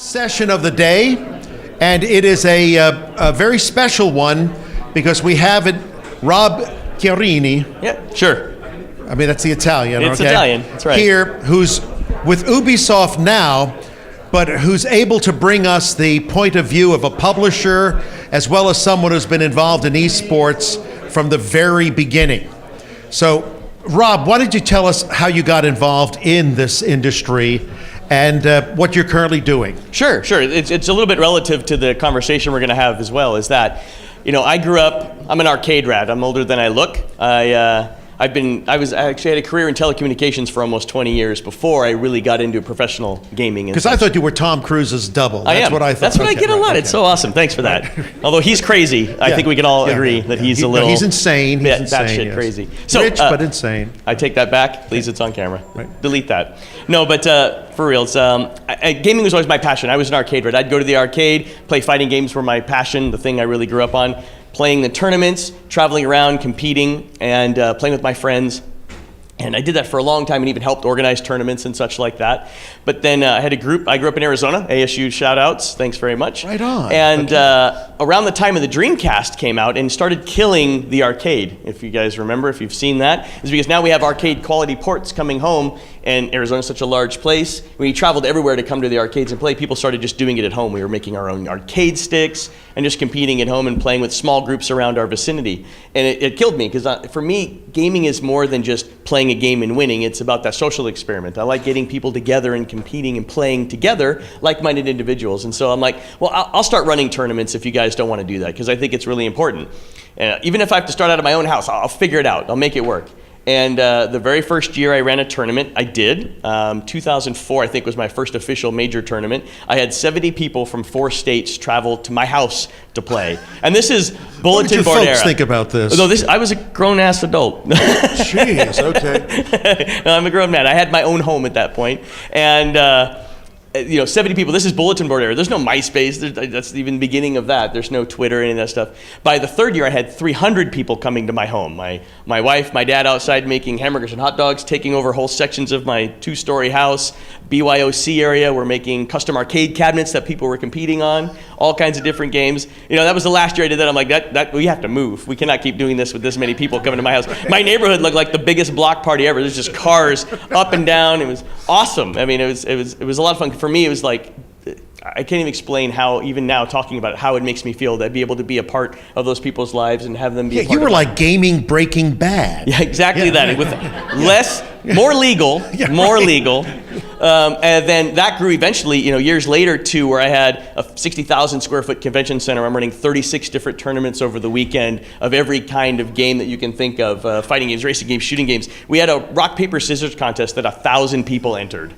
session of the day, and it is a very special one because we have Rob Chiarini. Yeah, sure. I mean, that's the Italian, It's okay? Italian, that's right. Here, who's with Ubisoft now, but who's able to bring us the point of view of a publisher as well as someone who's been involved in esports from the very beginning. So, Rob, why don't you tell us how you got involved in this industry and what you're currently doing? Sure. It's a little bit relative to the conversation we're going to have as well, is that, I grew up, I'm an arcade rat. I'm older than I look. I actually had a career in telecommunications for almost 20 years before I really got into professional gaming. Because I thought you were Tom Cruise's double. That's what I thought. That's what I get a lot. Okay. It's so awesome. Thanks for that. Although he's crazy, I think we can all agree that he's a little... He's insane. He's insane, batshit crazy. So, rich, but insane. I take that back. Please, it's on camera. Right. Delete that. No, but for real, it's, gaming was always my passion. I was an arcade rat. I'd go to the arcade, play fighting games were my passion, the thing I really grew up on. Playing the tournaments, traveling around, competing, and playing with my friends. And I did that for a long time and even helped organize tournaments and such like that. But then I had a group. I grew up in Arizona. ASU shout outs. Thanks very much. Right on. And around the time of the Dreamcast came out and started killing the arcade, if you guys remember, if you've seen that, is because now we have arcade quality ports coming home. And Arizona's such a large place. We traveled everywhere to come to the arcades and play. People started just doing it at home. We were making our own arcade sticks and just competing at home and playing with small groups around our vicinity. And it killed me because for me, gaming is more than just playing a game and winning. It's about that social experiment. I like getting people together and competing and playing together, like-minded individuals. And so I'm like, well, I'll start running tournaments if you guys don't want to do that, because I think it's really important. Even if I have to start out of my own house, I'll figure it out. I'll make it work. And the very first year I ran a tournament, I did. 2004, I think, was my first official major tournament. I had 70 people from 4 states travel to my house to play. And this is bulletin board era. What did your folks think about this? No, I was a grown-ass adult. Jeez, okay. No, I'm a grown man. I had my own home at that point. And 70 people, this is bulletin board era. There's no MySpace, that's even the beginning of that. There's no Twitter, any of that stuff. By the third year, I had 300 people coming to my home. My wife, my dad outside making hamburgers and hot dogs, taking over whole sections of my 2-story house. BYOC area, we're making custom arcade cabinets that people were competing on, all kinds of different games. That was the last year I did that. I'm like, that we have to move. We cannot keep doing this with this many people coming to my house. My neighborhood looked like the biggest block party ever. There's just cars up and down. It was awesome. I mean, it was a lot of fun. For me, it was like, I can't even explain how, even now talking about it, how it makes me feel to be able to be a part of those people's lives and have them be a part of it. You were like gaming Breaking Bad. Yeah, exactly that. With more legal. And then that grew eventually, years later to where I had a 60,000 square foot convention center. I'm running 36 different tournaments over the weekend of every kind of game that you can think of, fighting games, racing games, shooting games. We had a rock, paper, scissors contest that 1,000 people entered.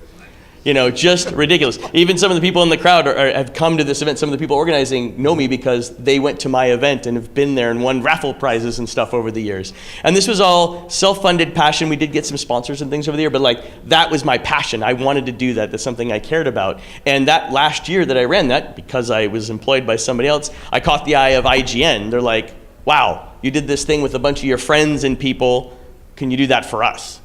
Just ridiculous. Even some of the people in the crowd have come to this event. Some of the people organizing know me because they went to my event and have been there and won raffle prizes and stuff over the years. And this was all self-funded passion. We did get some sponsors and things over the year, but that was my passion. I wanted to do that. That's something I cared about. And that last year that I ran that, because I was employed by somebody else, I caught the eye of IGN. They're like, wow, you did this thing with a bunch of your friends and people. Can you do that for us?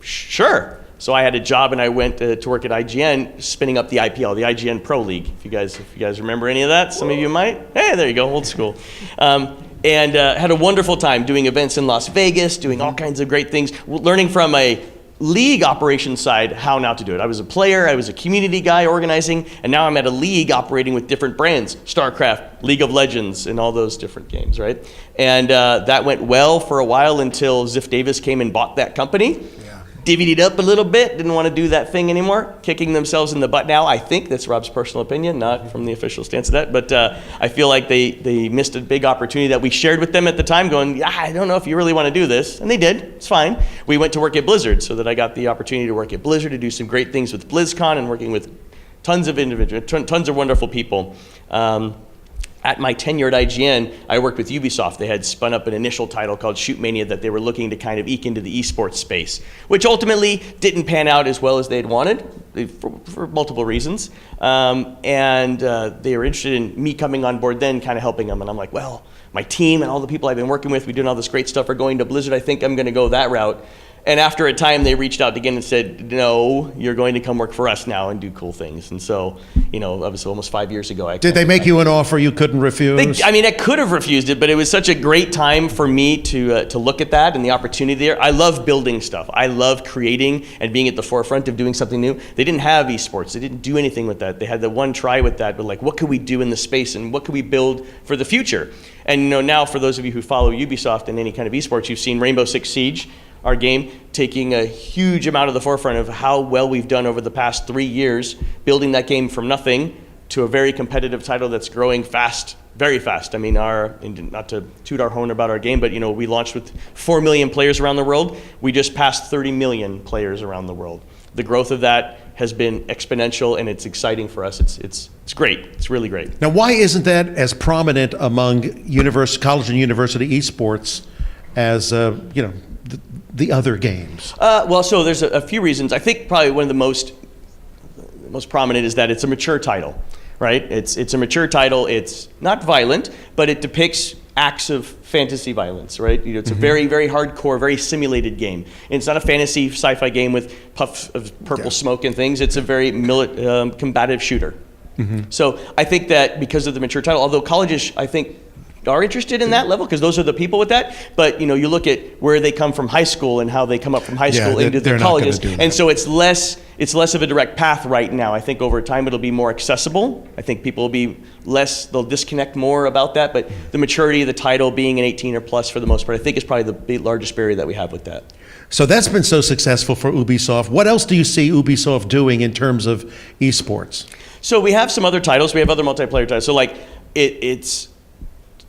Sure. So I had a job and I went to work at IGN, spinning up the IPL, the IGN Pro League. If you guys remember any of that, some of you might. Hey, there you go, old school. And had a wonderful time doing events in Las Vegas, doing all kinds of great things, learning from a league operations side how now to do it. I was a player, I was a community guy organizing, and now I'm at a league operating with different brands, StarCraft, League of Legends, and all those different games, right? And that went well for a while until Ziff Davis came and bought that company. Divvied it up a little bit, didn't want to do that thing anymore, kicking themselves in the butt now. I think that's Rob's personal opinion, not from the official stance of that, but I feel like they missed a big opportunity that we shared with them at the time going, I don't know if you really want to do this, and they did, it's fine. We went to work at Blizzard so that I got the opportunity to work at Blizzard to do some great things with BlizzCon and working with tons of individuals, tons of wonderful people. At my tenure at IGN, I worked with Ubisoft. They had spun up an initial title called Shoot Mania that they were looking to kind of eke into the esports space, which ultimately didn't pan out as well as they'd wanted for multiple reasons. And they were interested in me coming on board then, kind of helping them. And I'm like, well, my team and all the people I've been working with, we're doing all this great stuff, are going to Blizzard. I think I'm going to go that route. And after a time, they reached out again and said, no, you're going to come work for us now and do cool things. And so, obviously almost 5 years ago. Did they make you an offer you couldn't refuse? I could have refused it, but it was such a great time for me to look at that and the opportunity there. I love building stuff. I love creating and being at the forefront of doing something new. They didn't have esports. They didn't do anything with that. They had the one try with that, but like, what could we do in the space and what could we build for the future? And now for those of you who follow Ubisoft and any kind of esports, you've seen Rainbow Six Siege, our game, taking a huge amount of the forefront of how well we've done over the past 3 years, building that game from nothing to a very competitive title that's growing fast, very fast. Not to toot our horn about our game, but we launched with 4 million players around the world. We just passed 30 million players around the world. The growth of that has been exponential, and it's exciting for us. It's great. It's really great. Now, why isn't that as prominent among college and university esports as the other games? So there's a few reasons. I think probably one of the most prominent is that it's a mature title, right? It's a mature title. It's not violent, but it depicts acts of fantasy violence, right? It's a very, very hardcore, very simulated game. And it's not a fantasy sci-fi game with puffs of purple smoke and things. It's a very combative shooter. So I think that because of the mature title, although colleges, I think, are interested in that level because those are the people with that. But you look at where they come from high school and how they come up from high school into the colleges, and so it's less of a direct path right now. I think over time it'll be more accessible. I think people will be they'll disconnect more about that. But the maturity of the title being an 18 or plus for the most part, I think is probably the largest barrier that we have with that. So that's been so successful for Ubisoft. What else do you see Ubisoft doing in terms of esports? So we have some other titles. We have other multiplayer titles. So it's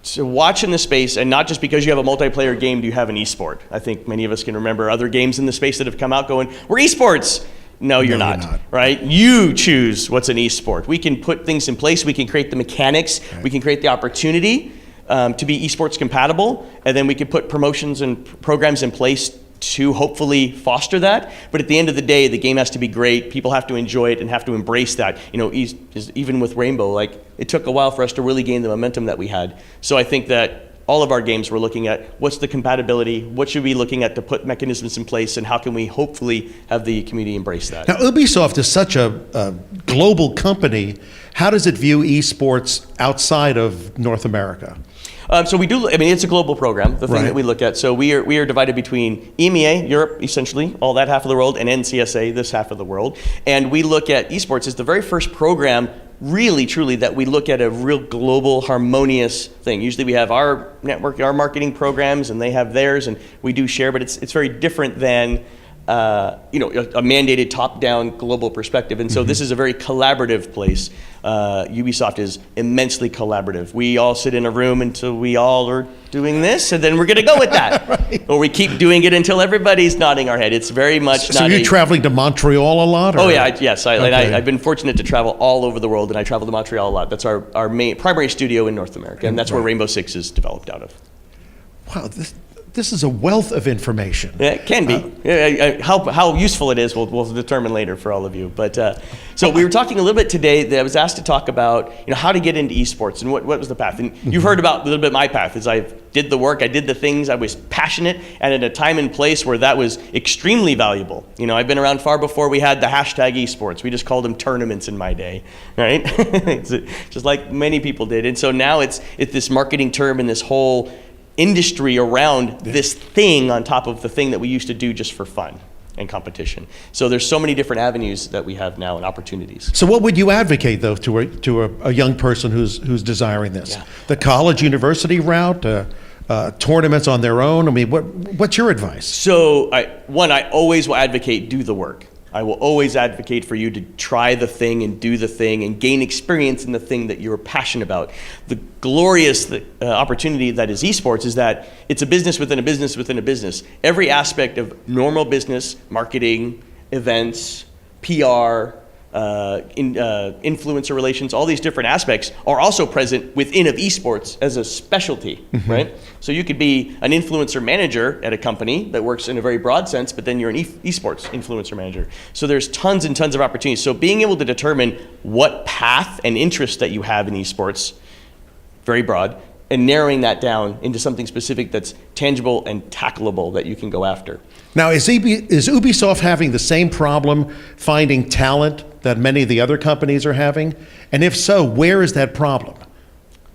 to watch in the space, and not just because you have a multiplayer game do you have an esport. I think many of us can remember other games in the space that have come out going, we're esports. No, you're not, right? You choose what's an esport. We can put things in place. We can create the mechanics. Right. We can create the opportunity to be esports compatible, and then we can put promotions and programs in place to hopefully foster that. But at the end of the day, the game has to be great. People have to enjoy it and have to embrace that. Even with Rainbow, it took a while for us to really gain the momentum that we had. So I think that all of our games we're looking at what's the compatibility, what should we be looking at to put mechanisms in place, and how can we hopefully have the community embrace that. Now, Ubisoft is such a global company. How does it view esports outside of North America? So we do, it's a global program, the thing that we look at. So we are divided between EMEA, Europe, essentially, all that half of the world, and NCSA, this half of the world. And we look at esports as the very first program, really, truly, that we look at a real global, harmonious thing. Usually we have our network, our marketing programs, and they have theirs, and we do share, but it's very different than a mandated top-down global perspective. And so this is a very collaborative place. Ubisoft is immensely collaborative. We all sit in a room until we all are doing this, and then we're going to go with that. Or we keep doing it until everybody's nodding our head. It's very much So you're traveling to Montreal a lot? Or? Oh, yeah, yes. I've been fortunate to travel all over the world, and I travel to Montreal a lot. That's our primary studio in North America, and that's where Rainbow Six is developed out of. Wow, this is a wealth of information. Yeah, it can be. How useful it is, we'll determine later for all of you. But so we were talking a little bit today that I was asked to talk about how to get into esports and what was the path. And you've heard about a little bit my path. Is I did the work, I did the things, I was passionate, and at a time and place where that was extremely valuable. I've been around far before we had the hashtag esports. We just called them tournaments in my day, right? Just like many people did. And so now it's this marketing term and this whole industry around this thing on top of the thing that we used to do just for fun and competition. So there's so many different avenues that we have now and opportunities. So what would you advocate though to a young person who's desiring this? Yeah. The college university route, tournaments on their own? What's your advice? So I always will advocate do the work. I will always advocate for you to try the thing and do the thing and gain experience in the thing that you're passionate about. The glorious opportunity that is esports is that it's a business within a business within a business. Every aspect of normal business, marketing, events, PR, influencer relations, all these different aspects are also present within of esports as a specialty, right? So you could be an influencer manager at a company that works in a very broad sense, but then you're an esports influencer manager. So there's tons and tons of opportunities. So being able to determine what path and interest that you have in esports, very broad, and narrowing that down into something specific that's tangible and tackleable that you can go after. Now, is Ubisoft having the same problem finding talent that many of the other companies are having? And if so, where is that problem?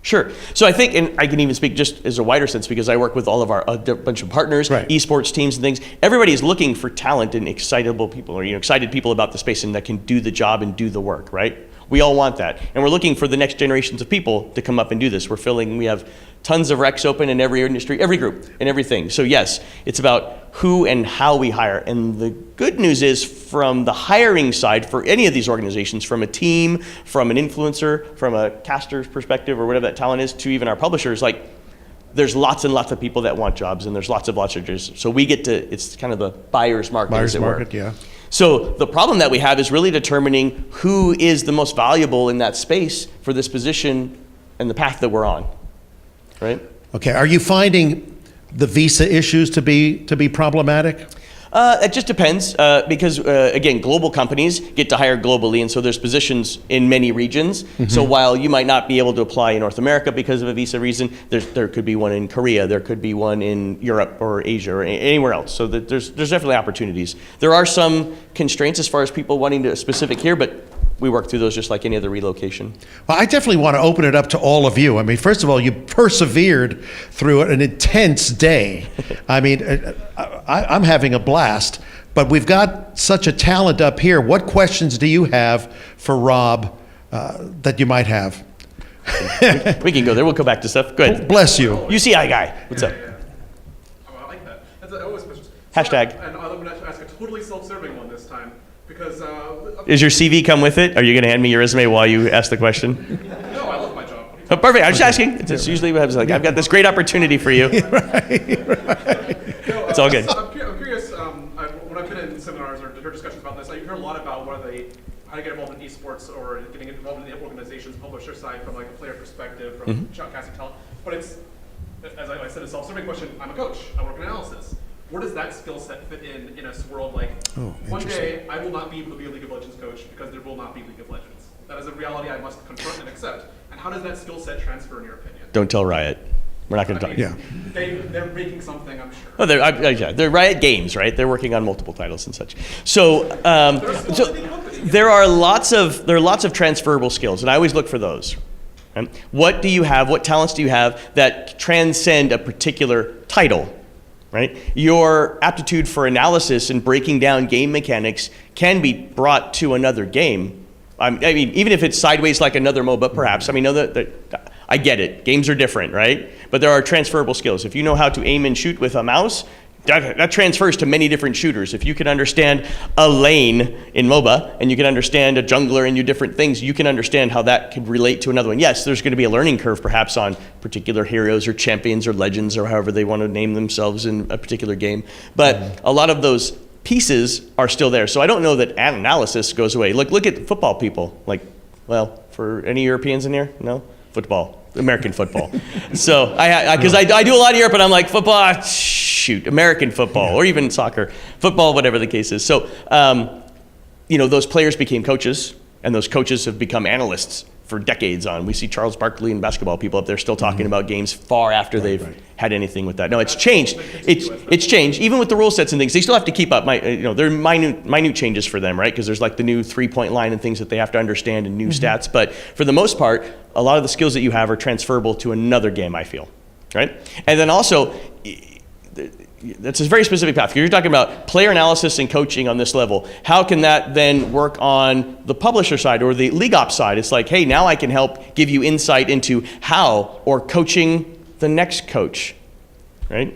Sure. So I think, and I can even speak just as a wider sense because I work with all of our bunch of partners, right. Esports teams and things. Everybody is looking for talent and excitable people, or excited people about the space and that can do the job and do the work, right? We all want that. And we're looking for the next generations of people to come up and do this. We have tons of recs open in every industry, every group, and everything. So yes, it's about who and how we hire. And the good news is from the hiring side for any of these organizations, from a team, from an influencer, from a caster's perspective or whatever that talent is, to even our publishers, there's lots and lots of people that want jobs and there's lots of jobs. So we get to, it's kind of the buyer's market, as it were. Buyer's market, yeah. So the problem that we have is really determining who is the most valuable in that space for this position and the path that we're on, right? Okay, are you finding the visa issues to be problematic? It just depends because, again, global companies get to hire globally, and so there's positions in many regions. Mm-hmm. So while you might not be able to apply in North America because of a visa reason, there could be one in Korea, there could be one in Europe or Asia or anywhere else. So there's definitely opportunities. There are some constraints as far as people wanting to specific here, but we work through those just like any other relocation. Well, I definitely want to open it up to all of you. I mean, first of all, you persevered through an intense day. I mean, I'm having a blast, but we've got such a talent up here. What questions do you have for Rob that you might have? We can go there. We'll go back to stuff. Go ahead. Bless you. UCI guy. What's up? Yeah. Oh, I like that. That's always Hashtag. And I'm going to ask a totally self-serving one this time. Because is your CV come with it? Are you going to hand me your resume while you ask the question? No, I love my job. Oh, perfect. I'm just asking. It's usually what happens. Like, I've got this great opportunity for you. Right. No, it's all good. I'm curious. When I've been in seminars or heard discussions about this, I hear a lot about how to get involved in esports or getting involved in the organization's publisher side from like a player perspective, from casting talent. But it's, as I said, a self-serving question. I'm a coach. I work in analysis. Where does that skill set fit in a world like, one day I will not be able to be a League of Legends coach because there will not be League of Legends. That is a reality I must confront and accept. And how does that skill set transfer in your opinion? Don't tell Riot. We're not going to talk. Yeah. They're making something, I'm sure. Oh, they're Riot Games, right? They're working on multiple titles and such. So, there are lots of transferable skills, and I always look for those. Right? What do you have? What talents do you have that transcend a particular title? Right? Your aptitude for analysis and breaking down game mechanics can be brought to another game. I mean, even if it's sideways like another MOBA, perhaps. I mean, I get it. Games are different, right? But there are transferable skills. If you know how to aim and shoot with a mouse, that transfers to many different shooters. If you can understand a lane in MOBA and you can understand a jungler and you different things, you can understand how that could relate to another one. Yes, there's going to be a learning curve perhaps on particular heroes or champions or legends or however they want to name themselves in a particular game. But a lot of those pieces are still there. So I don't know that analysis goes away. Look at football people. For any Europeans in here? No? Football. American football. So because I do a lot of Europe and I'm like, football, shoot, American football or even soccer, football, whatever the case is. So, those players became coaches and those coaches have become analysts for decades on. We see Charles Barkley and basketball people up there still talking about games far after they've had anything with that. No, it's changed. It's changed. Even with the rule sets and things, they still have to keep up. There are minute changes for them, right? Because there's like the new 3-point line and things that they have to understand and new stats. But for the most part, a lot of the skills that you have are transferable to another game, I feel, right? And then also, that's a very specific path. You're talking about player analysis and coaching on this level. How can that then work on the publisher side or the league ops side? It's like, hey, now I can help give you insight into how or coaching the next coach, right?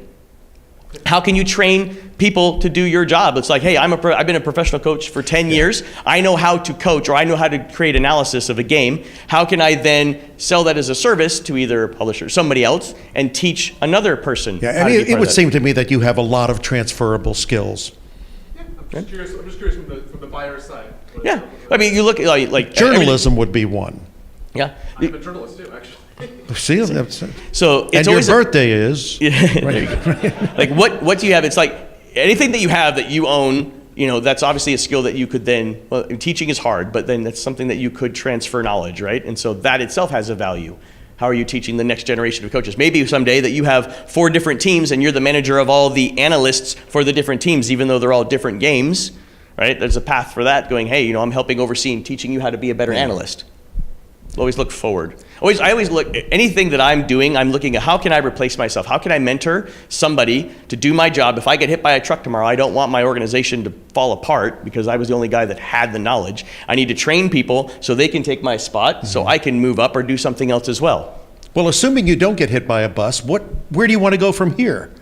How can you train people to do your job? It's like, hey, I've been a professional coach for 10 years. I know how to coach or I know how to create analysis of a game. How can I then sell that as a service to either a publisher or somebody else and teach another person? Yeah, and it would seem to me that you have a lot of transferable skills. Yeah, I'm just curious from the buyer's side. Yeah, I mean, you look like journalism would be one. Yeah, I'm a journalist too, actually. See, so it's and your birthday is. Like what do you have? It's like anything that you have that you own. That's obviously a skill that you could then. Well, teaching is hard, but then that's something that you could transfer knowledge, right? And so that itself has a value. How are you teaching the next generation of coaches? Maybe someday that you have 4 different teams and you're the manager of all the analysts for the different teams, even though they're all different games, right? There's a path for that going, hey, I'm helping oversee and teaching you how to be a better analyst. Always look forward. I always look, anything that I'm doing, I'm looking at how can I replace myself? How can I mentor somebody to do my job? If I get hit by a truck tomorrow, I don't want my organization to fall apart because I was the only guy that had the knowledge. I need to train people so they can take my spot so I can move up or do something else as well. Well, assuming you don't get hit by a bus, where do you want to go from here?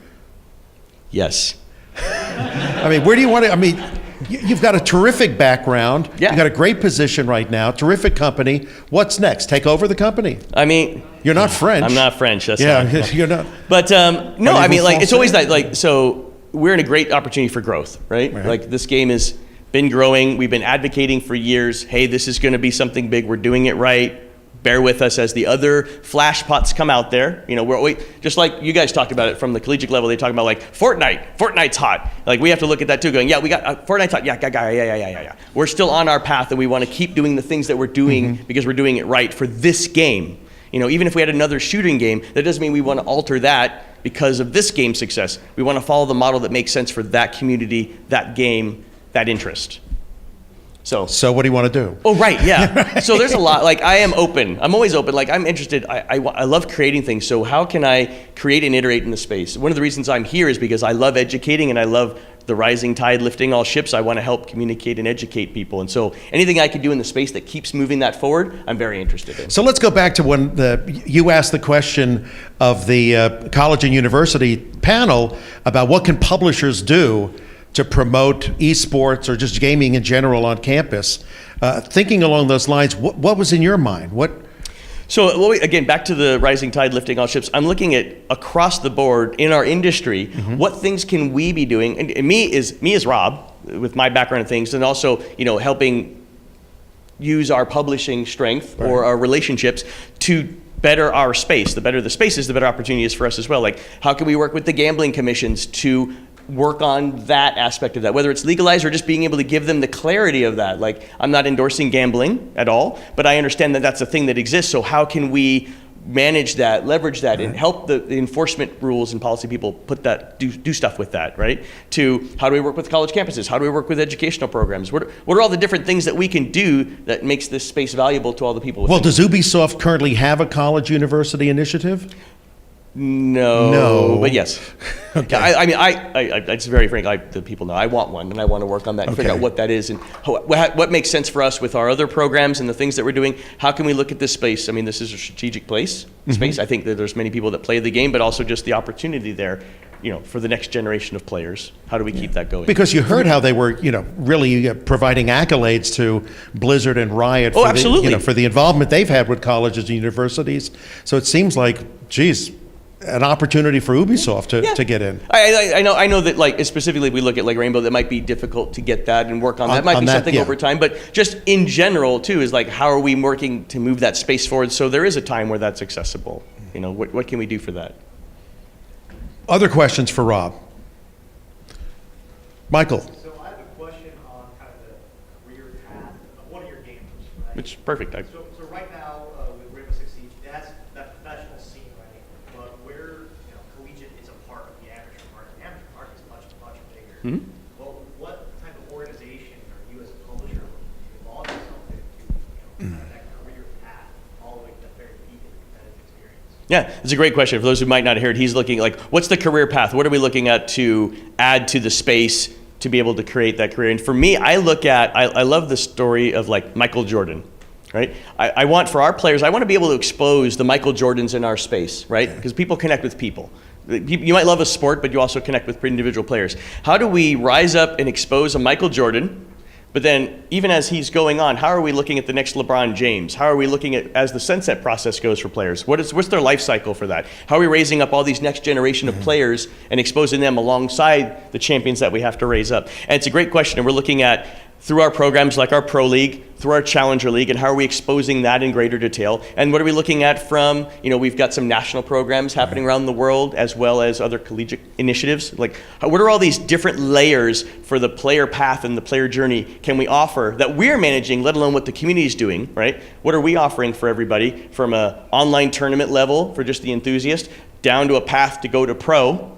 Yes. I mean, where do you want to, I mean, you've got a terrific background. Yeah. You've got a great position right now, terrific company. What's next? Take over the company? I mean, you're not French. I'm not French. That's yeah, not. you're not. But no, I mean, like, it's Français? always that, like, so we're in a great opportunity for growth, right? Like, this game has been growing. We've been advocating for years. Hey, this is going to be something big. We're doing it right. Bear with us as the other flashpots come out there. We're just like you guys talked about it from the collegiate level. They talk about like Fortnite's hot. Like we have to look at that too, going, yeah, we got Fortnite's hot. Yeah. We're still on our path, and we want to keep doing the things that we're doing because we're doing it right for this game. Even if we had another shooting game, that doesn't mean we want to alter that because of this game's success. We want to follow the model that makes sense for that community, that game, that interest. So what do you want to do? Oh, right, yeah. Right. So there's a lot, like I am open. I'm always open. Like I'm interested. I love creating things. So how can I create and iterate in the space? One of the reasons I'm here is because I love educating and I love the rising tide lifting all ships. I want to help communicate and educate people. And so anything I can do in the space that keeps moving that forward, I'm very interested in. So let's go back to when you asked the question of the college and university panel about what can publishers do to promote esports or just gaming in general on campus. Thinking along those lines, what was in your mind? So again, back to the rising tide lifting all ships, I'm looking at across the board in our industry, what things can we be doing? And me as Rob, with my background and things, and also helping use our publishing strength or our relationships to better our space. The better the space is, the better opportunity is for us as well. Like how can we work with the gambling commissions to work on that aspect of that, whether it's legalized or just being able to give them the clarity of that. Like, I'm not endorsing gambling at all, but I understand that that's a thing that exists. So how can we manage that, leverage that, and help the enforcement rules and policy people do stuff with that, right? To how do we work with college campuses? How do we work with educational programs? What are all the different things that we can do that makes this space valuable to all the people? Well, does Ubisoft currently have a college university initiative? No, but yes. Okay. I mean, it's very frank. The people know I want one, and I want to work on that and figure out what that is and what makes sense for us with our other programs and the things that we're doing. How can we look at this space? I mean, this is a strategic space. I think that there's many people that play the game, but also just the opportunity there, for the next generation of players. How do we keep that going? Because you heard how they were, really providing accolades to Blizzard and Riot for absolutely. For the involvement they've had with colleges and universities. So it seems like, geez, an opportunity for Ubisoft to get in. I know that like specifically we look at like Rainbow, that might be difficult to get that and work on that. Might be something over time, but just in general too is like how are we working to move that space forward so there is a time where that's accessible. What can we do for that? Other questions for Rob? Michael. So I have a question on kind of the career path of one of your gamers, right? Which perfect. So right now with Rainbow Six Siege, that's that professional scene, right? But where collegiate is a part of the amateur market. The amateur market is much bigger. Well, what type of organization are you as a publisher looking to involve yourself into that career path all the way to the very peak of the competitive experience? Yeah, it's a great question. For those who might not have heard, he's looking like, what's the career path? What are we looking at to add to the space to be able to create that career? And for me, I love the story of like Michael Jordan, right? I want for our players, I want to be able to expose the Michael Jordans in our space, right? Because people connect with people. You might love a sport, but you also connect with individual players. How do we rise up and expose a Michael Jordan? But then, even as he's going on, how are we looking at the next LeBron James? How are we looking at, as the sunset process goes for players? What's their life cycle for that? How are we raising up all these next generation of players and exposing them alongside the champions that we have to raise up? And it's a great question, and we're looking at through our programs like our Pro League, through our Challenger League, and how are we exposing that in greater detail? And what are we looking at from, we've got some national programs happening around the world, as well as other collegiate initiatives. Like, what are all these different layers for the player path and the player journey can we offer that we're managing, let alone what the community is doing, right? What are we offering for everybody from an online tournament level for just the enthusiast, down to a path to go to pro,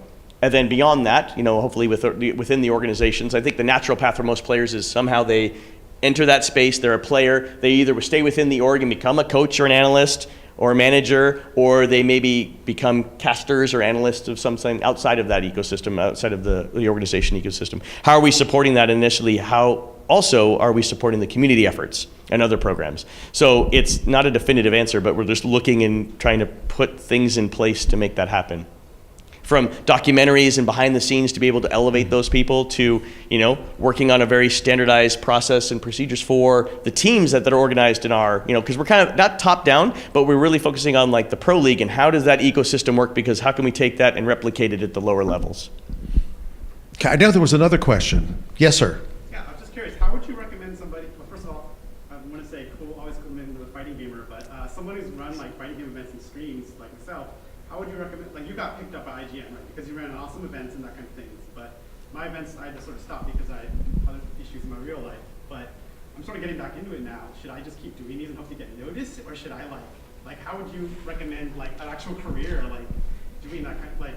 and then beyond that, hopefully within the organizations. I think the natural path for most players is somehow they enter that space, they're a player, they either stay within the org and become a coach or an analyst or a manager, or they maybe become casters or analysts of something outside of that ecosystem, outside of the organization ecosystem. How are we supporting that initially? How also are we supporting the community efforts and other programs? So it's not a definitive answer, but we're just looking and trying to put things in place to make that happen. From documentaries and behind the scenes to be able to elevate those people to, working on a very standardized process and procedures for the teams that are organized in our, because we're kind of not top down, but we're really focusing on like the Pro League and how does that ecosystem work, because how can we take that and replicate it at the lower levels? Okay, I know there was another question. Yes, sir. Yeah, I was just curious, how would you recommend somebody, well, first of all, I want to say cool, always commend the fighting gamer, but someone who's run like fighting game events and streams like myself, how would you recommend, like you got picked up by IGN, right? Because you ran awesome events and that kind of things, but my events I had to sort of stop because I had other issues in my real life, but I'm sort of getting back into it now. Should I just keep doing these and hope to get noticed, or should I like how would you recommend like an actual career, like doing that kind of, like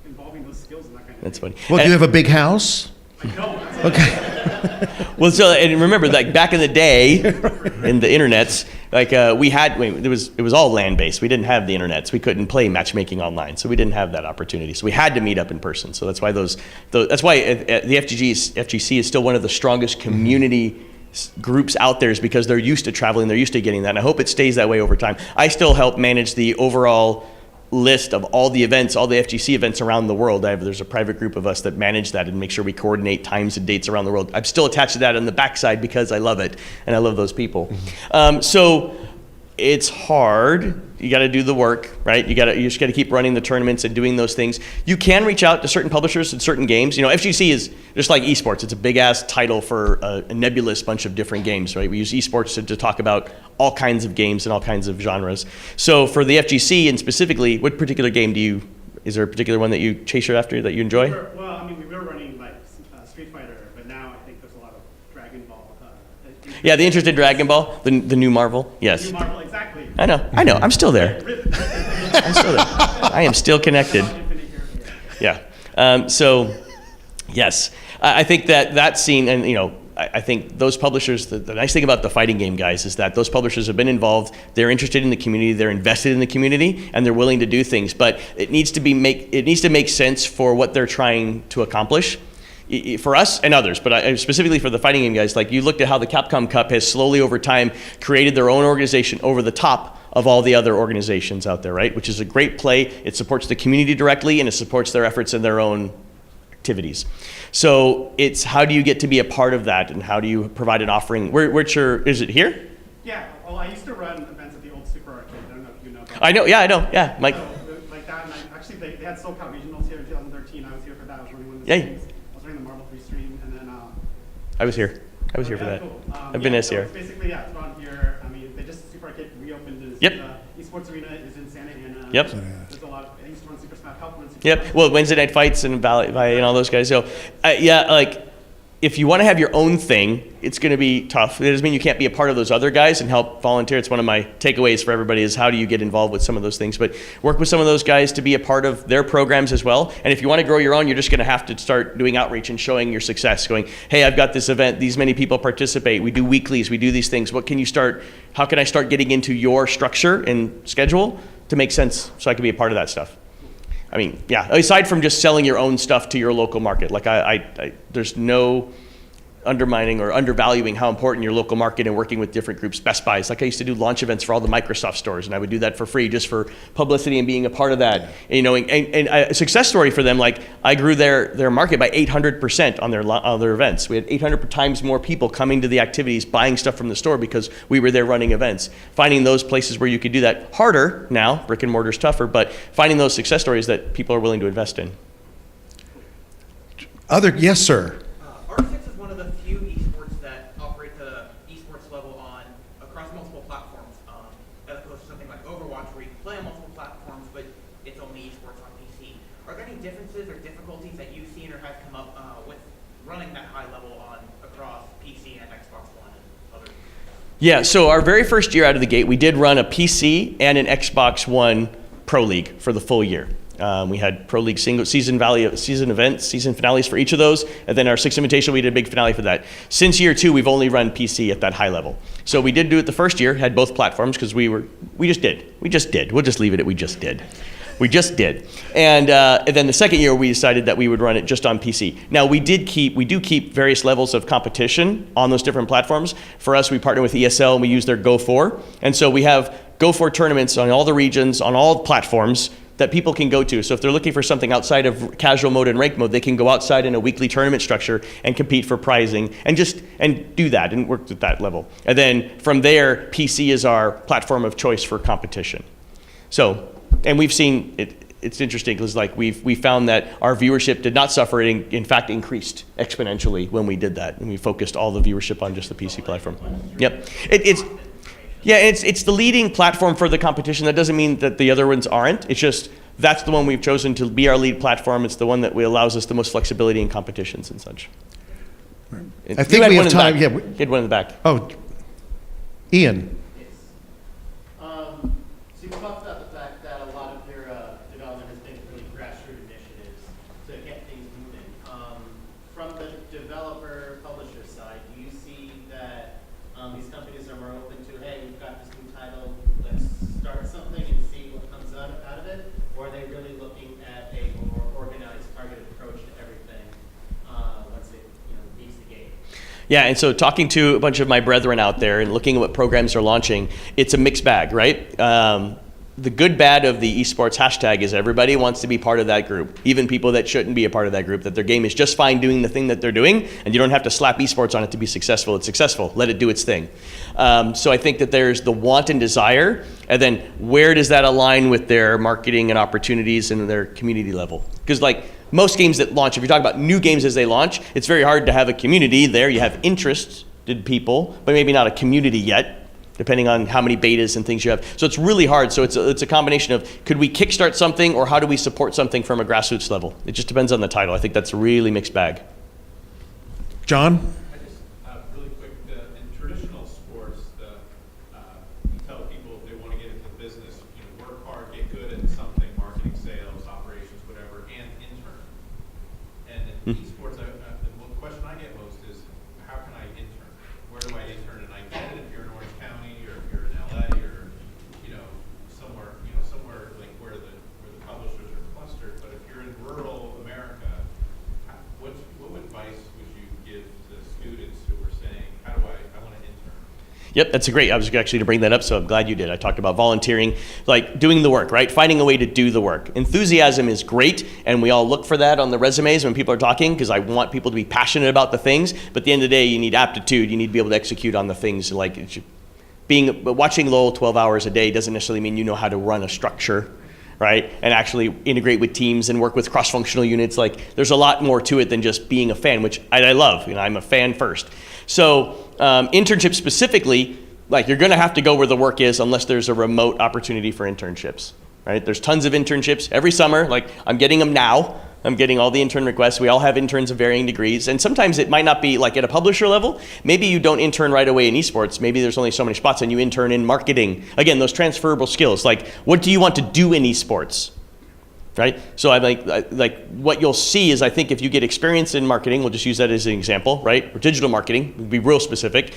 involving those skills and that kind of That's thing? funny. Well, do you have a big house? I don't. Okay. Well, so and remember, like back in the day, in the internets, like it was all land based. We didn't have the internet, so we couldn't play matchmaking online. So we didn't have that opportunity. So we had to meet up in person. So that's why the FGC is still one of the strongest community groups out there, is because they're used to traveling, they're used to getting that. And I hope it stays that way over time. I still help manage the overall list of all the events, all the FGC events around the world. There's a private group of us that manage that and make sure we coordinate times and dates around the world. I'm still attached to that on the backside because I love it and I love those people. So it's hard. You got to do the work, right? You just got to keep running the tournaments and doing those things. You can reach out to certain publishers in certain games. FGC is just like Esports. It's a big ass title for a nebulous bunch of different games, right? We use Esports to talk about all kinds of games and all kinds of genres. So for the FGC and specifically, what particular game is there a particular one that you chase after that you enjoy? Well, I mean, we were running like Street Fighter, but now I think there's a lot of Dragon Ball. Yeah, the interest in Dragon Ball, the new Marvel. Yes. New Marvel, exactly. I know. I'm still there. I'm still there. I am still connected. Yeah. So, yes, I think that scene, and I think those publishers. The nice thing about the fighting game guys is that those publishers have been involved. They're interested in the community. They're invested in the community, and they're willing to do things. But it needs to make sense for what they're trying to accomplish. For us and others, but specifically for the fighting game guys, like you looked at how the Capcom Cup has slowly over time created their own organization over the top of all the other organizations out there, right? Which is a great play. It supports the community directly and it supports their efforts in their own activities. So it's how do you get to be a part of that and how do you provide an offering? Is it here? Yeah, well, I used to run events at the old Super Arcade. I don't know if you know about I know, yeah, Mike. So, like that, and actually they had SoCal Regionals here in 2013. I was here for that. I was running one of the Yay. streams. I was running the Marvel 3 stream, and then I was here for that. Cool. I've been this year. It's basically, it's around here. I mean, they just Super Arcade reopened. Yep. Esports Arena is in Santa Ana. Yep. There's a lot of. I used to run Super Smash. Help run Super Yep. Smash. Well, Wednesday night fights and Valley and all those guys. So, if you want to have your own thing, it's going to be tough. It doesn't mean you can't be a part of those other guys and help volunteer. It's one of my takeaways for everybody is how do you get involved with some of those things. But work with some of those guys to be a part of their programs as well. And if you want to grow your own, you're just going to have to start doing outreach and showing your success. Going, hey, I've got this event. These many people participate. We do weeklies. We do these things. How can I start getting into your structure and schedule to make sense so I can be a part of that stuff? I mean, yeah, aside from just selling your own stuff to your local market, like there's no undermining or undervaluing how important your local market and working with different groups, Best Buys. Like I used to do launch events for all the Microsoft stores, and I would do that for free just for publicity and being a part of that. And, and a success story for them, like I grew their market by 800% on their events. We had 800 times more people coming to the activities, buying stuff from the store because we were there running events. Finding those places where you could do that harder now, brick and mortar's tougher, but finding those success stories that people are willing to invest in. Yes, sir. R6 is one of the few esports that Yeah, so our very first year out of the gate, we did run a PC and an Xbox One Pro League for the full year. We had Pro League season events, season finales for each of those, and then our Six Invitational, we did a big finale for that. Since year 2, we've only run PC at that high level. So we did do it the first year, had both platforms because we just did. We'll just leave it at we just did. We just did. And then the second year, we decided that we would run it just on PC. Now, we do keep various levels of competition on those different platforms. For us, we partner with ESL and we use their Go4. And so we have Go4 tournaments on all the regions, on all platforms that people can go to. So if they're looking for something outside of casual mode and ranked mode, they can go outside in a weekly tournament structure and compete for prizing and do that and work at that level. And then from there, PC is our platform of choice for competition. So, and we've seen it's interesting because like we found that our viewership did not suffer. It in fact increased exponentially when we did that, and we focused all the viewership on just the PC platform. Yep, it's the leading platform for the competition. That doesn't mean that the other ones aren't. It's just that's the one we've chosen to be our lead platform. It's the one that allows us the most flexibility in competitions and such. I think we have time. Yeah, we had one in the back. Oh, Ian. So you talked about the fact that a lot of your development has been really grassroots initiatives to get things moving. From the developer publisher side, do you see that these companies are more open to, hey, we've got this new title, let's start something and see what comes out of it? Or are they really looking at a more organized, targeted approach to everything once it beats the game? Yeah, and so talking to a bunch of my brethren out there and looking at what programs are launching, it's a mixed bag, right? The good bad of the esports hashtag is everybody wants to be part of that group, even people that shouldn't be a part of that group, that their game is just fine doing the thing that they're doing, and you don't have to slap esports on it to be successful. It's successful. Let it do its thing. So I think that there's the want and desire, and then where does that align with their marketing and opportunities and their community level? Because like most games that launch, if you're talking about new games as they launch, it's very hard to have a community there. You have interested people, but maybe not a community yet, depending on how many betas and things you have. So it's really hard. So it's a combination of, could we kickstart something or how do we support something from a grassroots level? It just depends on the title. I think that's a really mixed bag. John? I just, really quick, in traditional sports, you tell people if they want to get into business, work hard, get good at something, marketing, sales, operations, whatever, and intern. And in esports, the question I get most is, how can I intern? Where do I intern? And I get it if you're in Orange County or if you're in LA or somewhere like where the publishers are clustered. But if you're in rural America, what advice would you give to students who are saying, how do I want to intern? Yep, that's great. I was actually to bring that up, so I'm glad you did. I talked about volunteering, like doing the work, right? Finding a way to do the work. Enthusiasm is great, and we all look for that on the resumes when people are talking, because I want people to be passionate about the things, but at the end of the day, you need aptitude. You need to be able to execute on the things. Like watching LOL 12 hours a day doesn't necessarily mean you know how to run a structure, right? And actually integrate with teams and work with cross-functional units. Like there's a lot more to it than just being a fan, which I love. I'm a fan first. So internships specifically, like you're gonna have to go where the work is unless there's a remote opportunity for internships, right? There's tons of internships every summer. Like I'm getting them now. I'm getting all the intern requests. We all have interns of varying degrees. And sometimes it might not be like at a publisher level. Maybe you don't intern right away in esports. Maybe there's only so many spots and you intern in marketing. Again, those transferable skills. Like what do you want to do in esports? Right? So I like what you'll see is I think if you get experience in marketing, we'll just use that as an example, right? Or digital marketing, we'll be real specific.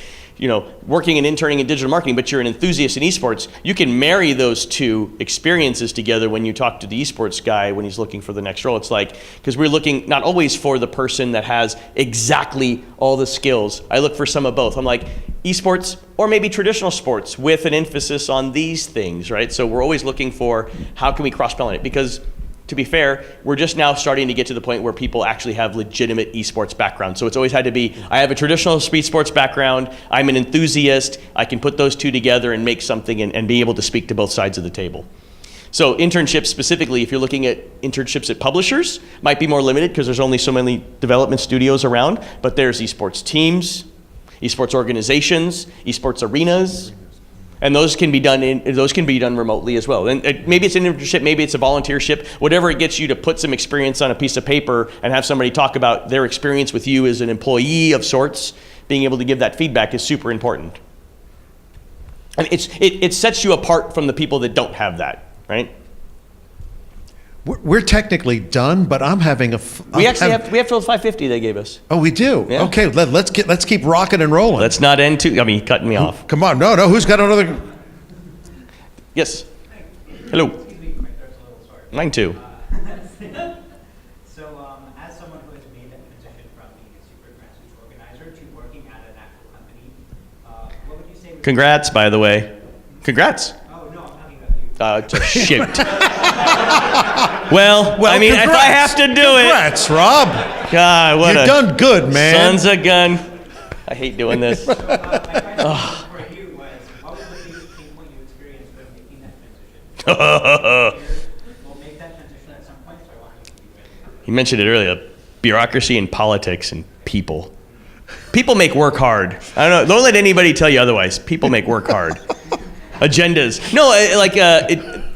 Working and interning in digital marketing, but you're an enthusiast in esports, you can marry those two experiences together when you talk to the esports guy when he's looking for the next role. It's like, because we're looking not always for the person that has exactly all the skills. I look for some of both. I'm like, esports or maybe traditional sports with an emphasis on these things, right? So we're always looking for how can we cross-pollinate it, because to be fair, we're just now starting to get to the point where people actually have legitimate esports background. So it's always had to be, I have a traditional esports background, I'm an enthusiast, I can put those two together and make something and be able to speak to both sides of the table. So internships specifically, if you're looking at internships at publishers, might be more limited because there's only so many development studios around, but there's esports teams, esports organizations, esports arenas, and those can be done remotely as well. And maybe it's an internship, maybe it's a volunteership, whatever it gets you to put some experience on a piece of paper and have somebody talk about their experience with you as an employee of sorts. Being able to give that feedback is super important. And it sets you apart from the people that don't have that, right? We're technically done, but I'm having a. We have till 5:50 they gave us. Oh, we do. Yeah. Okay, let's keep rocking and rolling. Let's not end too. I mean, cutting me off. Come on, no. Who's got another? Yes. Hello. Excuse me, my throat's a little sore. Mine too. So, as someone who has made that transition from being a super grassroots organizer to working at an actual company, what would you say? Congrats, by the way. Congrats. Oh no, I'm talking about you. Shoot. well, I mean, if I have to do Congrats, Rob. it. God, what You've done good, man. Sons of gun. I hate doing this. My question for you was, what was the biggest pain point you experienced when making that transition? We'll make that transition at some point, so I want you to be ready. You mentioned it earlier. Bureaucracy and politics and people. People make work hard. I don't know. Don't let anybody tell you otherwise. People make work hard. Agendas. No,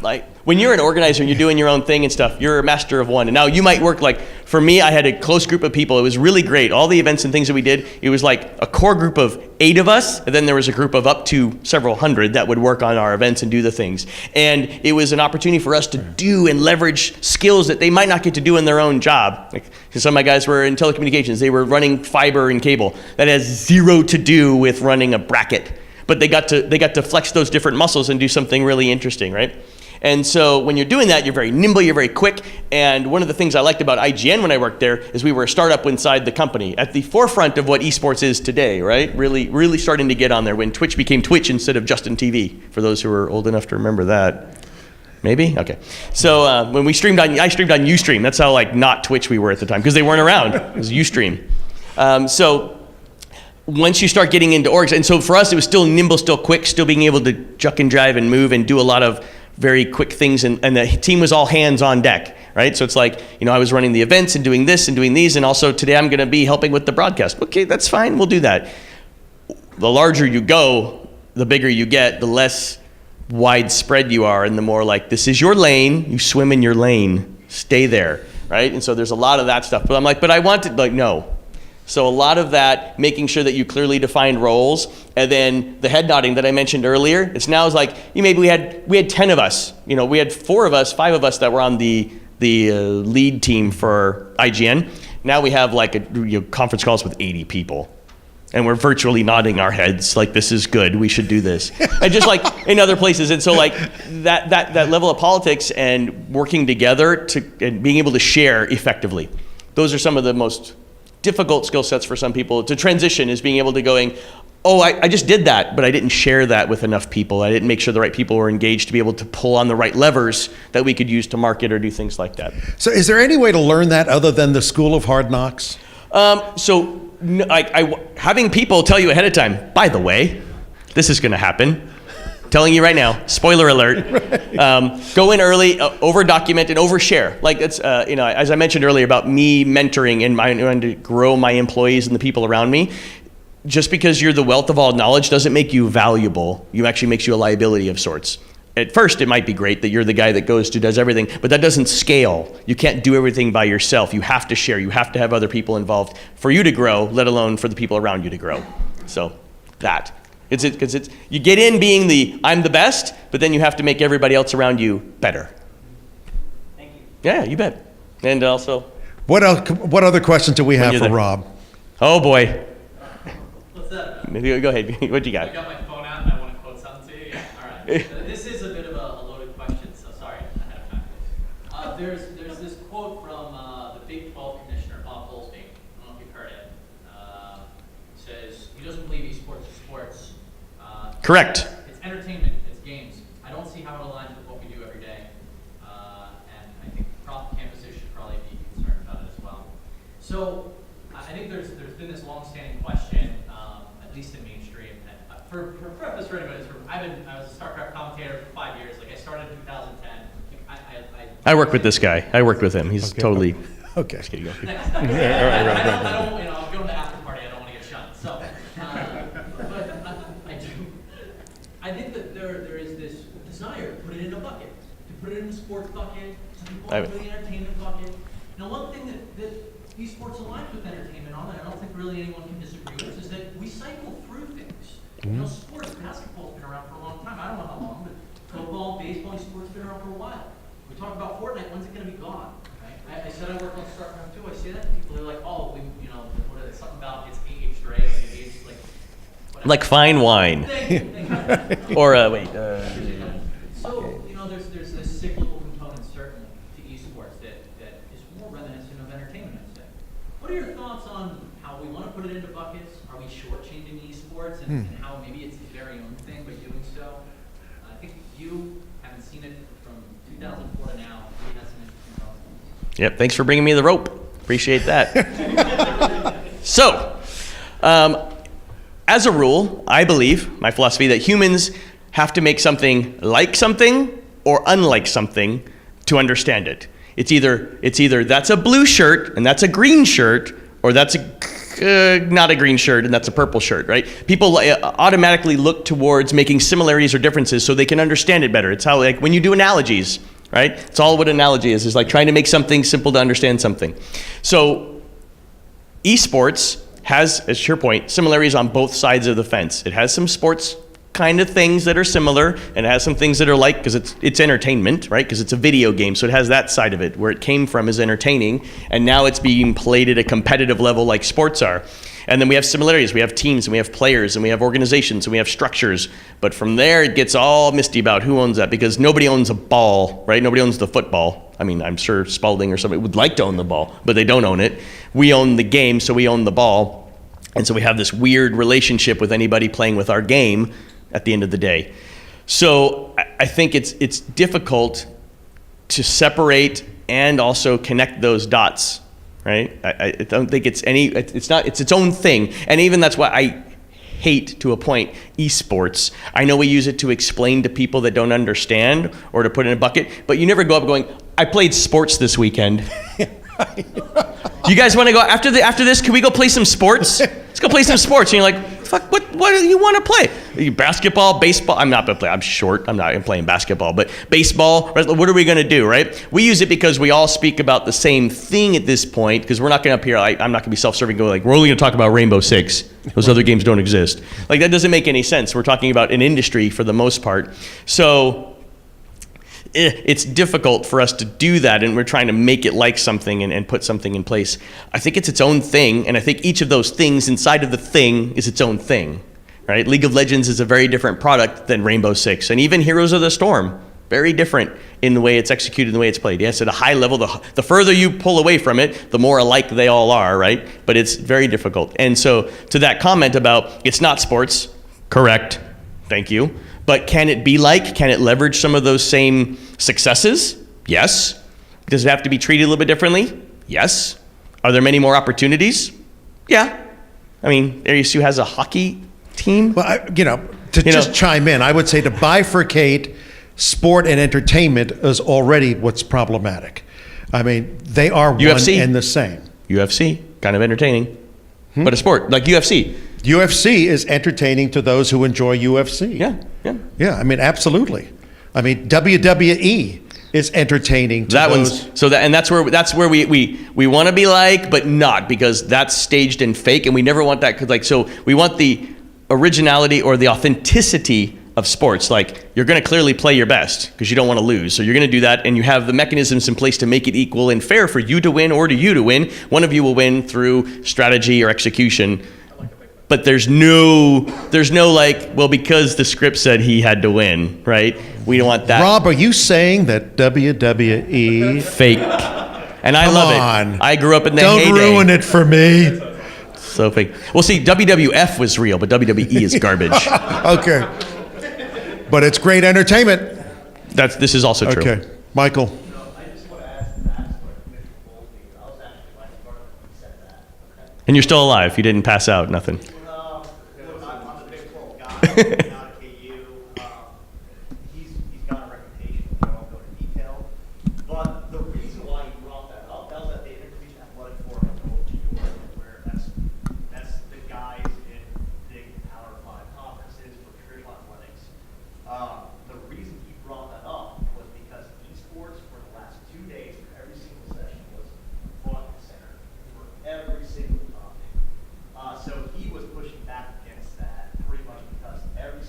like when you're an organizer and you're doing your own thing and stuff, you're a master of one. And now you might work like, for me, I had a close group of people. It was really great. All the events and things that we did, it was like a core group of 8 of us. And then there was a group of up to several hundred that would work on our events and do the things. And it was an opportunity for us to do and leverage skills that they might not get to do in their own job. Like, some of my guys were in telecommunications. They were running fiber and cable. That has zero to do with running a bracket. But they got to flex those different muscles and do something really interesting, right? And so when you're doing that, you're very nimble, you're very quick. And one of the things I liked about IGN when I worked there is we were a startup inside the company at the forefront of what esports is today, right? Really starting to get on there when Twitch became Twitch instead of Justin TV, for those who are old enough to remember that. Maybe? Okay. So when I streamed on Ustream. That's how like not Twitch we were at the time, because they weren't around. It was Ustream. So once you start getting into orgs, and so for us it was still nimble, still quick, still being able to juck and drive and move and do a lot of very quick things, and the team was all hands on deck, right? So it's like, I was running the events and doing this and doing these, and also today I'm gonna be helping with the broadcast. Okay, that's fine, we'll do that. The larger you go, the bigger you get, the less widespread you are, and the more like, this is your lane, you swim in your lane, stay there, right? And so there's a lot of that stuff, but I'm like, but I want to, like, no. So a lot of that, making sure that you clearly define roles, and then the head nodding that I mentioned earlier. It's now is like, maybe we had 10 of us. We had 5 of us that were on the lead team for IGN. Now we have like conference calls with 80 people, and we're virtually nodding our heads like, this is good, we should do this. And just like in other places, and so like that level of politics and working together and being able to share effectively. Those are some of the most difficult skill sets for some people to transition, is being able to going, oh, I just did that, but I didn't share that with enough people. I didn't make sure the right people were engaged to be able to pull on the right levers that we could use to market or do things like that. So is there any way to learn that other than the School of Hard Knocks? Having people tell you ahead of time, by the way, this is gonna happen. Telling you right now, spoiler alert. Go in early, over document and overshare. Like it's, as I mentioned earlier about me mentoring and trying to grow my employees and the people around me. Just because you're the wealth of all knowledge doesn't make you valuable. You actually makes you a liability of sorts. At first, it might be great that you're the guy that does everything, but that doesn't scale. You can't do everything by yourself. You have to share. You have to have other people involved for you to grow, let alone for the people around you to grow. So that. Because you get in being I'm the best, but then you have to make everybody else around you better. Thank you. Yeah, you bet. And also, What other questions do we have for Rob? oh boy, What's that? go ahead. What you I got? got my phone out and I want to quote something to you. Yeah, all right. This is a bit of a loaded question, so sorry ahead of time. There's this quote from the Big 12 commissioner, Bob Bowlesby. I don't know if you've heard it. He says he doesn't believe esports is sports. Correct. It's entertainment. It's games. I don't see how it aligns with what we do every day. And I think campuses should probably be concerned about it as well. So I think there's been this long-standing question, at least in mainstream. And for preface for anybody, I was a StarCraft commentator for 5 years. Like I started in 2010. I work with this guy. I worked with him. He's totally. Okay. Just kidding. Go. I don't, I'm going to the after party. I don't want to get shot. So, but I do. I think that there is this desire to put it in a bucket, to put it in the sports bucket. Some people want to put it in the entertainment bucket. Now, one thing that esports aligns with entertainment on, and I don't think really anyone can disagree with, is that we cycle through things. Sports, basketball's been around for a long around for a while. We talk about Fortnite, when's it going to be gone? Right? I said I work on StarCraft 2. I say that to people. They're like, oh, what is it? Something about it's aged, right? Like, aged, whatever. Like fine wine. Thank you. Or, So, there's this cyclical component certainly to esports that is more reminiscent of entertainment, I'd say. What are your thoughts on how we want to put it into buckets? Are we shortchanging esports and how maybe it's its very own thing by doing so? I think you haven't seen it from 2004 to now. Maybe that's an interesting thought. Yep, thanks for bringing me the rope. Appreciate that. So, as a rule, I believe, my philosophy, that humans have to make something like something or unlike something to understand it. It's either that's a blue shirt and that's a green shirt, or that's not a green shirt and that's a purple shirt, right? People automatically look towards making similarities or differences so they can understand it better. It's how, like, when you do analogies, right? It's all what analogy is like trying to make something simple to understand something. So esports has, as your point, similarities on both sides of the fence. It has some sports kind of things that are similar, and it has some things that are like, because it's entertainment, right? Because it's a video game, so it has that side of it. Where it came from is entertaining, and now it's being played at a competitive level like sports are. And then we have similarities. We have teams, and we have players, and we have organizations, and we have structures. But from there, it gets all misty about who owns that, because nobody owns a ball, right? Nobody owns the football. I mean, I'm sure Spalding or somebody would like to own the ball, but they don't own it. We own the game, so we own the ball. And so we have this weird relationship with anybody playing with our game at the end of the day. So I think it's difficult to separate and also connect those dots, right? I don't think it's its own thing. And even that's why I hate, to a point, esports. I know we use it to explain to people that don't understand or to put in a bucket, but you never go up going, I played sports this weekend. Do you guys want to go after this? Can we go play some sports? Let's go play some sports. And you're like, fuck, what do you want to play? Basketball, baseball? I'm not going to play. I'm short. I'm not playing basketball. But baseball, what are we going to do, right? We use it because we all speak about the same thing at this point, because we're not going to up here, I'm not going to be self-serving, go like, we're only going to talk about Rainbow Six. Those other games don't exist. Like, that doesn't make any sense. We're talking about an industry for the most part. So it's difficult for us to do that, and we're trying to make it like something and put something in place. I think it's its own thing, and I think each of those things inside of the thing is its own thing, right? League of Legends is a very different product than Rainbow Six, and even Heroes of the Storm, very different in the way it's executed and the way it's played. Yes, at a high level, the further you pull away from it, the more alike they all are, right? But it's very difficult. And so to that comment about it's not sports, correct, thank you. But can it be like? Can it leverage some of those same successes? Yes. Does it have to be treated a little bit differently? Yes. Are there many more opportunities? Yeah. I mean, ASU has a hockey team. Well, just chime in, I would say to bifurcate sport and entertainment is already what's problematic. I mean, they are UFC. one and the same. UFC, kind of entertaining, but a sport, like UFC. UFC is entertaining to those who enjoy UFC. Yeah. Yeah, I mean, absolutely. I mean, WWE is entertaining to those. That's where we want to be like, but not, because that's staged and fake, and we never want that. So we want the originality or the authenticity of sports. Like, you're going to clearly play your best because you don't want to lose. So you're going to do that, and you have the mechanisms in place to make it equal and fair for you to win or to you to win. One of you will win through strategy or execution. But there's no like, well, because the script said he had to win, right? We don't want that. Rob, are you saying that WWE fake? And I love it. I grew up in the heyday. Don't ruin it for me. So fake. Well, see, WWF was real, but WWE is garbage. Okay. But it's great entertainment. This is also true. Okay. Michael. I just want to ask the last question, Commissioner Bowlesby. I was actually my partner when he said that. Okay. And you're still alive. You didn't pass out, nothing. Look, I'm the Big 12 guy. Out of KU. He's got a reputation. I won't go into detail. But the reason why he brought that up, that was at the Intercollegiate Athletic Forum in New York, where that's the guys in big Power 5 conferences for traditional athletics. The reason he brought that up was because esports for the last 2 days, for every single session, was front and center for every single topic. So he was pushing back against that pretty much because every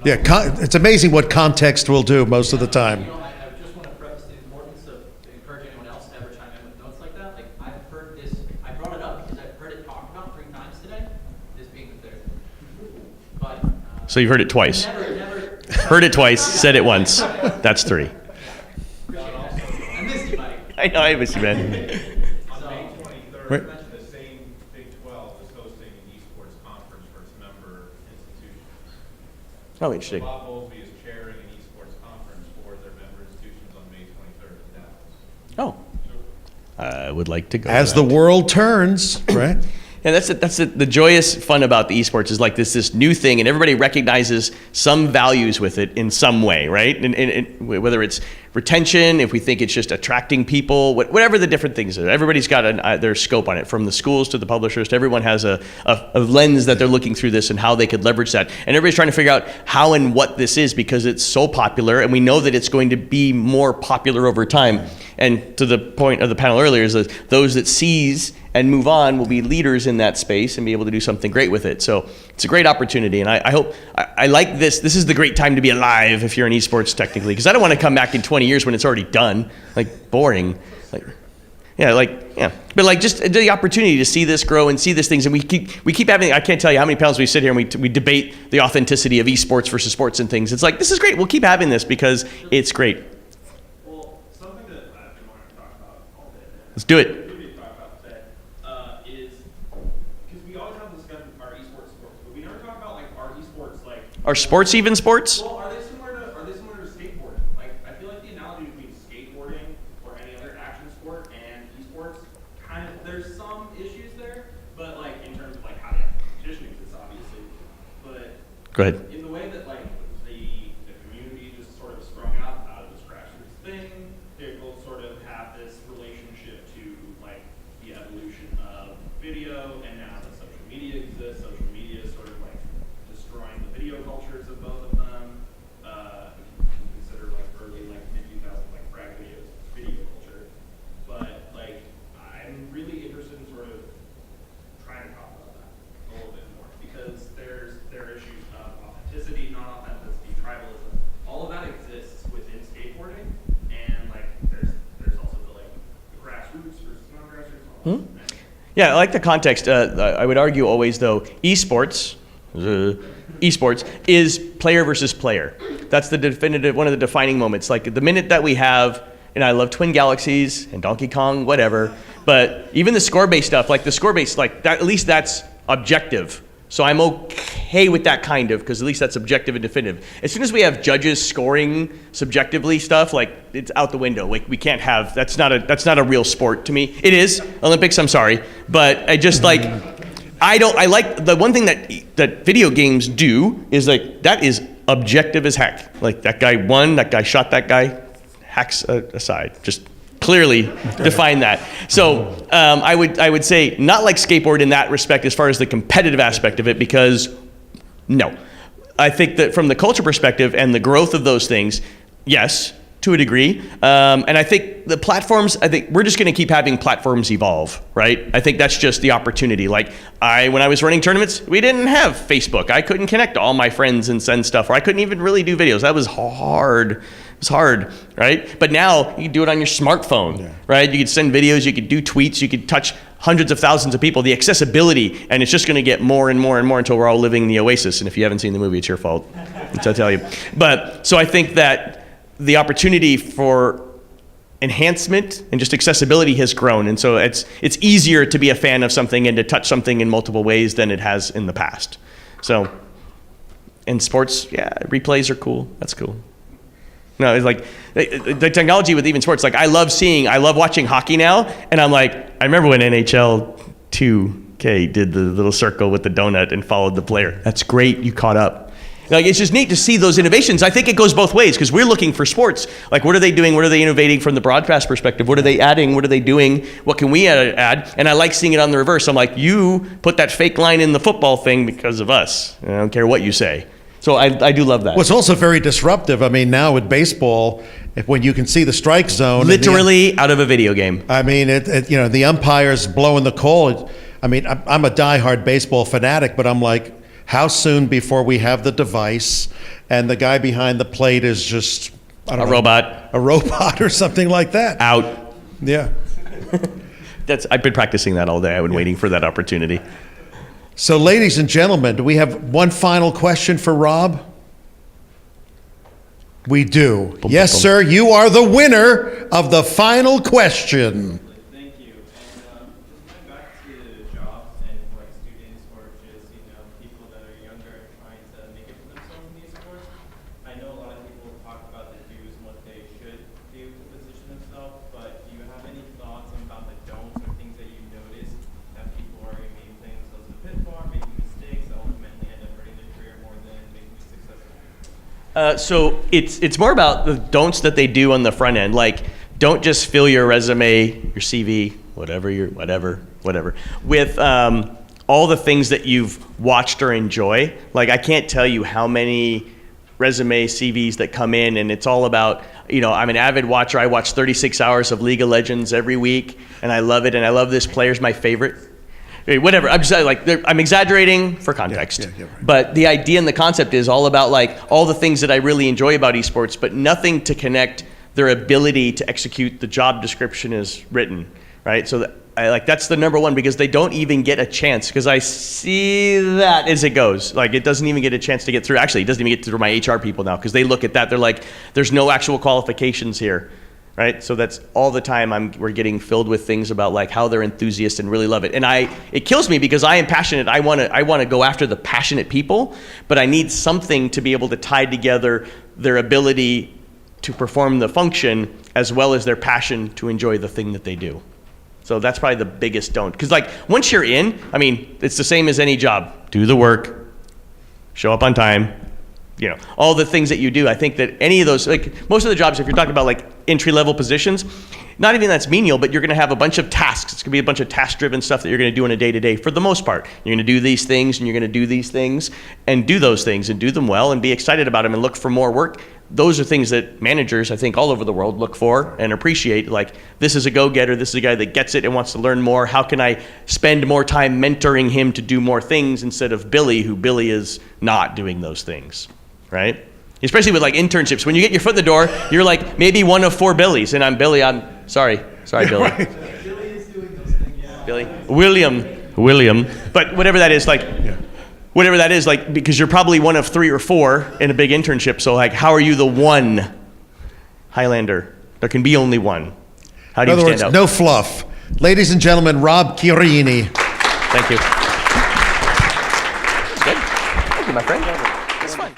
Yeah, it's amazing what context will do most of the time. You know, I just want to preface the importance of encouraging anyone else to ever chime in with notes like that. Like, I've heard this, I brought it up because I've heard it talked about 3 times today, this being the third. But, So you've heard it twice. never, Heard it twice, said it once. That's 3. appreciate that. I missed you, buddy. I know, I miss you, man. On May Right. 23rd, the same Big 12 is hosting an esports conference for its member institutions. Oh, interesting. Bob Bowlesby is chairing an esports conference for their member institutions on May 23rd in Dallas. Oh, I would like to go. As to the that. world turns, right? And that's the joyous fun about the esports is like this new thing, and everybody recognizes some values with it in some way, right? And whether it's retention, if we think it's just attracting people, whatever the different things are, everybody's got their scope on it, from the schools to the publishers to everyone has a lens that they're looking through this and how they could leverage that. And everybody's trying to figure out how and what this is because it's so popular, and we know that it's going to be more popular over time. And to the point of the panel earlier is that those that seize and move on will be leaders in that space and be able to do something great with it. So it's a great opportunity, and I hope, I like this. This is the great time to be alive if you're in esports technically, because I don't want to come back in 20 years when it's already done, like boring. But like just the opportunity to see this grow and see these things, and we keep having, I can't tell you how many panels we sit here and we debate the authenticity of esports versus sports and things. It's like, this is great, we'll keep having this because it's great. Well, something that I've been wanting to talk about all day, Let's do it. maybe talk about today, is because we always have this discussion about our esports sports, but we never talk about like our esports like. Are sports even sports? Well, are they similar to skateboarding? Like, I feel like the analogy between skateboarding or any other action sport and esports kind of there's some issues there, but like in terms of like how the competition exists, obviously, but. Go ahead. In the way that like the community just sort of sprung up out of this grassroots thing, they both sort of have this relationship to like the evolution of video, and now that social media exists, social media is sort of like destroying the video cultures of both of them. If you consider like early like mid-2000s like frag videos, video culture, but like I'm really interested in sort of trying to talk about that a little bit more because there are issues of authenticity, non-authenticity, tribalism. All of that exists within skateboarding, and like there's also the like the grassroots versus non-grassroots. All that. Yeah, I like the context. I would argue always, though, esports is player versus player. That's the definitive, one of the defining moments. Like the minute that we have, and I love Twin Galaxies and Donkey Kong, whatever, but even the score-based stuff, like the score-based, like that, at least that's objective. So I'm okay with that kind of, because at least that's objective and definitive. As soon as we have judges scoring subjectively stuff, like it's out the window. Like we can't have, that's not a real sport to me. It is Olympics, I'm sorry, but I just like, I like the one thing that video games do is like, that is objective as heck. Like that guy won, that guy shot that guy, hacks aside, just clearly define that. So I would say not like skateboard in that respect as far as the competitive aspect of it, because no. I think that from the culture perspective and the growth of those things, yes, to a degree. And I think the platforms, I think we're just going to keep having platforms evolve, right? I think that's just the opportunity. Like when I was running tournaments, we didn't have Facebook. I couldn't connect to all my friends and send stuff, or I couldn't even really do videos. That was hard. It was hard, right? But now you can do it on your smartphone, right? You could send videos, you could do tweets, you could touch hundreds of thousands of people. The accessibility, and it's just going to get more and more and more until we're all living in the oasis. And if you haven't seen the movie, it's your fault, I'll tell you. But so I think that the opportunity for enhancement and just accessibility has grown, and so it's easier to be a fan of something and to touch something in multiple ways than it has in the past. So in sports, yeah, replays are cool. That's cool. No, it's like the technology with even sports. Like I love watching hockey now, and I'm like, I remember when NHL 2K did the little circle with the donut and followed the player. That's great. You caught up. Like it's just neat to see those innovations. I think it goes both ways because we're looking for sports. Like what are they doing? What are they innovating from the broadcast perspective? What are they adding? What are they doing? What can we add? And I like seeing it on the reverse. I'm like, you put that fake line in the football thing because of us. I don't care what you say. So I do love that. Well, it's also very disruptive. I mean, now with baseball, when you can see the strike zone, literally out of a video game. I mean, the umpires blowing the call. I mean, I'm a diehard baseball fanatic, but I'm like, How soon before we have the device and the guy behind the plate is just, I don't A know, robot. a robot or something like that? Out. Yeah. I've been practicing that all day. I've been waiting for that opportunity. So, ladies and gentlemen, do we have one final question for Rob? We do. Yes, boom. sir. You are the winner of the final question. Thank you. And just going back to jobs and like students or just, people that are younger and trying to make it for themselves in esports. I know a lot of people talk about the do's and what they should do to position themselves, but do you have any thoughts about the don'ts or things that you notice that people are maybe playing themselves in the pitfall, making mistakes that ultimately end up hurting their career more than making it successful? So it's more about the don'ts that they do on the front end. Like, don't just fill your resume, your CV, whatever, with all the things that you've watched or enjoy. Like, I can't tell you how many resume CVs that come in, and it's all about, I'm an avid watcher. I watch 36 hours of League of Legends every week, and I love it. And I love this player's my favorite. Whatever. I'm just I'm exaggerating for context. Yeah, right. But the idea and the concept is all about like all the things that I really enjoy about esports, but nothing to connect their ability to execute the job description as written, right? So that's the number one, because they don't even get a chance, because I see that as it goes. Like, it doesn't even get a chance to get through. Actually, it doesn't even get through my HR people now, because they look at that. They're like, there's no actual qualifications here. Right, so that's all the time we're getting filled with things about like how they're enthusiasts and really love it, and it kills me because I am passionate. I want to go after the passionate people, but I need something to be able to tie together their ability to perform the function as well as their passion to enjoy the thing that they do. So that's probably the biggest don't, because like once you're in, it's the same as any job. Do the work, show up on time. All the things that you do. I think that any of those, like most of the jobs, if you're talking about like entry-level positions, not even that's menial, but you're going to have a bunch of tasks. It's going to be a bunch of task-driven stuff that you're going to do on a day-to-day for the most part. You're going to do these things, and you're going to do these things, and do those things, and do them well, and be excited about them, and look for more work. Those are things that managers, I think, all over the world look for and appreciate. Like, this is a go-getter. This is a guy that gets it and wants to learn more. How can I spend more time mentoring him to do more things instead of Billy, who Billy is not doing those things, right? Especially with like internships. When you get your foot in the door, you're like maybe one of 4 Billies, and I'm Billy. I'm sorry, Billy. Billy is doing those things. Yeah. Billy, William. But whatever that is, like because you're probably one of 3 or 4 in a big internship. So like, how are you the one Highlander? There can be only one. How do In you other stand words, out? no fluff. Ladies and gentlemen, Rob Chiarini. Thank you. Good. Thank you, my friend. It's fun.